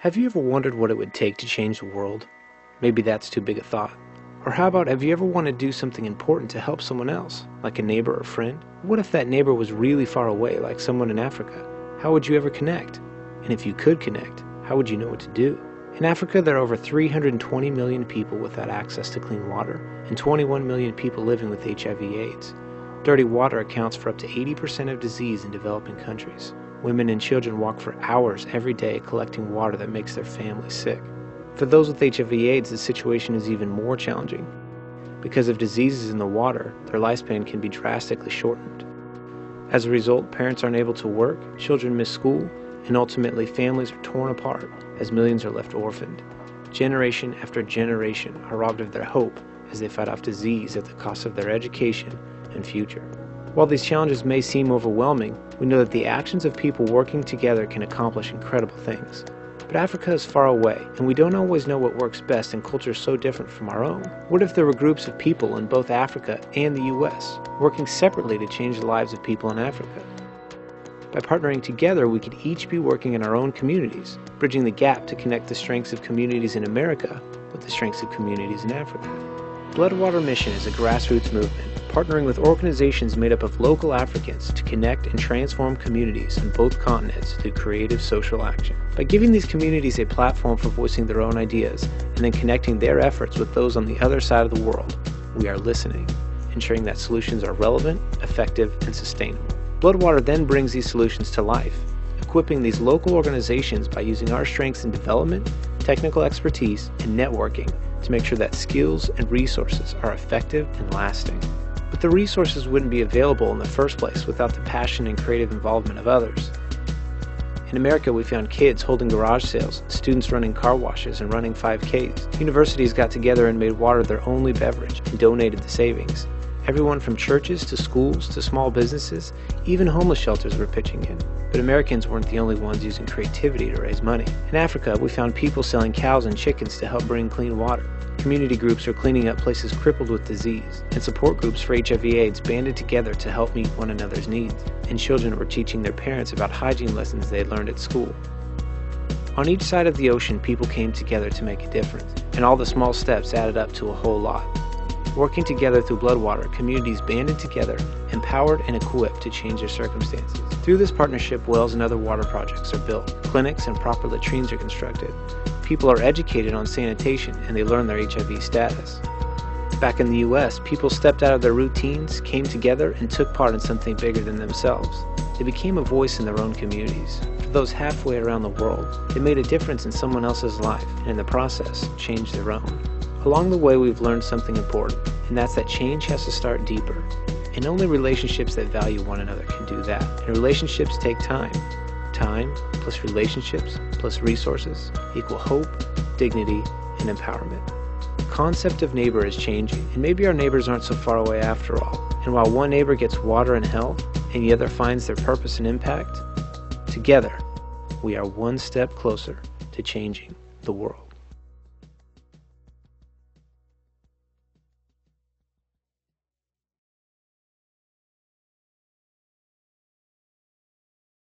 Have you ever wondered what it would take to change the world? Maybe that's too big a thought. Or how about, have you ever wanted to do something important to help someone else, like a neighbor or friend? What if that neighbor was really far away, like someone in Africa? How would you ever connect? And if you could connect, how would you know what to do? In Africa, there are over 320 million people without access to clean water, and 21 million people living with HIV/AIDS. Dirty water accounts for up to 80% of disease in developing countries. Women and children walk for hours every day collecting water that makes their families sick. For those with HIV/AIDS, the situation is even more challenging. Because of diseases in the water, their lifespan can be drastically shortened. As a result, parents aren't able to work, children miss school, and ultimately families are torn apart as millions are left orphaned. Generation after generation are robbed of their hope as they fight off disease at the cost of their education and future. While these challenges may seem overwhelming, we know that the actions of people working together can accomplish incredible things. But Africa is far away, and we don't always know what works best in cultures so different from our own. What if there were groups of people in both Africa and the US working separately to change the lives of people in Africa? By partnering together, we could each be working in our own communities, bridging the gap to connect the strengths of communities in America with the strengths of communities in Africa. Bloodwater Mission is a grassroots movement, partnering with organizations made up of local Africans to connect and transform communities on both continents through creative social action. By giving these communities a platform for voicing their own ideas and then connecting their efforts with those on the other side of the world, we are listening, ensuring that solutions are relevant, effective, and sustainable. Bloodwater then brings these solutions to life, equipping these local organizations by using our strengths in development, technical expertise, and networking to make sure that skills and resources are effective and lasting. But the resources wouldn't be available in the first place without the passion and creative involvement of others. In America, we found kids holding garage sales, students running car washes and running 5Ks. Universities got together and made water their only beverage and donated the savings. Everyone from churches to schools to small businesses, even homeless shelters were pitching in. But Americans weren't the only ones using creativity to raise money. In Africa, we found people selling cows and chickens to help bring clean water. Community groups are cleaning up places crippled with disease, and support groups for HIV/AIDS banded together to help meet one another's needs. And children were teaching their parents about hygiene lessons they had learned at school. On each side of the ocean, people came together to make a difference, and all the small steps added up to a whole lot. Working together through Bloodwater, communities banded together, empowered and equipped to change their circumstances. Through this partnership, wells and other water projects are built, clinics and proper latrines are constructed. People are educated on sanitation and they learn their HIV status. Back in the US, people stepped out of their routines, came together, and took part in something bigger than themselves. They became a voice in their own communities. For those halfway around the world, they made a difference in someone else's life, and in the process, changed their own. Along the way, we've learned something important, and that's that change has to start deeper. And only relationships that value one another can do that. And relationships take time. Time plus relationships plus resources equal hope, dignity, and empowerment. The concept of neighbor is changing, and maybe our neighbors aren't so far away after all. And while one neighbor gets water and health, and the other finds their purpose and impact, together, we are one step closer to changing the world.